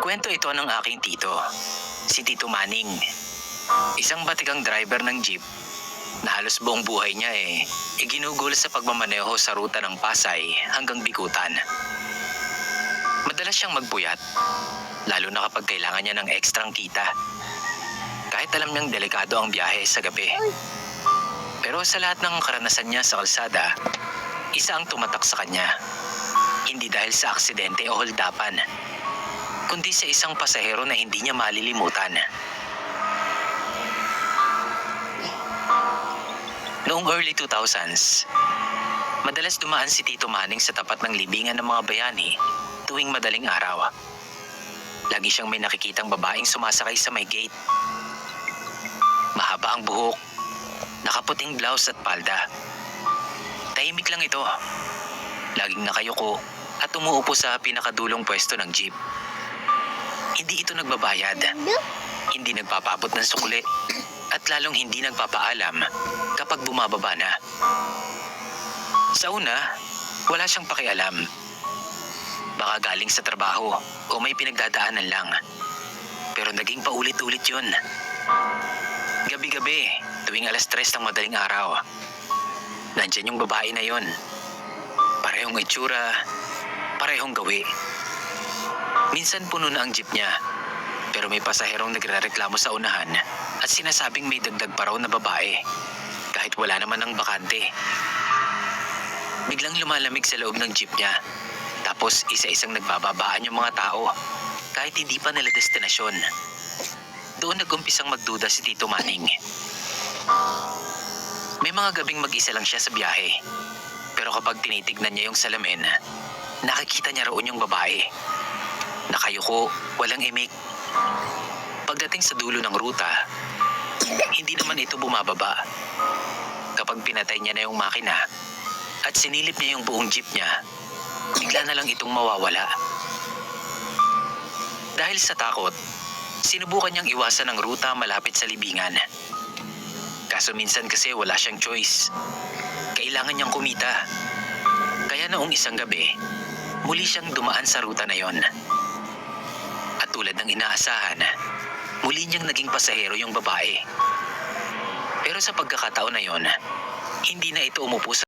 Kwento ito ng aking tito, si Tito Manning. Isang batigang driver ng jeep na halos buong buhay niya ginugol sa pagmamaneho sa ruta ng Pasay hanggang Bikutan. Madalas siyang magpuyat, lalo na kapag kailangan niya ng ekstrang kita. Kahit alam niyang delikado ang biyahe sa gabi. Pero sa lahat ng karanasan niya sa kalsada, isa ang tumatak sa kanya. Hindi dahil sa aksidente o holdapan, kundi sa isang pasahero na hindi niya malilimutan. Noong early 2000s, madalas dumaan si Tito Manning sa tapat ng libingan ng mga bayani tuwing madaling araw. Lagi siyang may nakikitang babaeng sumasakay sa may gate. Mahaba ang buhok, nakaputing blouse at palda. Tahimik lang ito. Laging nakayuko at umuupo sa pinakadulong pwesto ng jeep. Hindi ito nagbabayad, hindi nagpapaabot ng sukli, at lalong hindi nagpapaalam kapag bumababa na. Sa una, wala siyang pakialam. Baka galing sa trabaho o may pinagdadaanan lang. Pero naging paulit-ulit yun. Gabi-gabi, tuwing 3:00 ng madaling araw, nandyan yung babae na yon. Parehong itsura, parehong gawi. Minsan puno na ang jeep niya, pero may pasaherong nagrereklamo sa unahan at sinasabing may dagdag pa raw na babae, kahit wala naman ang bakante. Biglang lumalamig sa loob ng jeep niya, tapos isa-isang nagbababaan yung mga tao, kahit hindi pa nila destinasyon. Doon nag-umpisang magduda si Tito Manning. May mga gabing mag-isa lang siya sa biyahe, pero kapag tinitignan niya yung salamin, nakikita niya roon yung babae. Nakayuko, walang imik. Pagdating sa dulo ng ruta, hindi naman ito bumababa. Kapag pinatay niya na yung makina at sinilip niya yung buong jeep niya, bigla na lang itong mawawala. Dahil sa takot, sinubukan niyang iwasan ang ruta malapit sa libingan. Kaso minsan kasi wala siyang choice. Kailangan niyang kumita. Kaya noong isang gabi, muli siyang dumaan sa ruta na yon. At tulad ng inaasahan, muli niyang naging pasahero yung babae. Pero sa pagkakataon na yon, hindi na ito umupo sa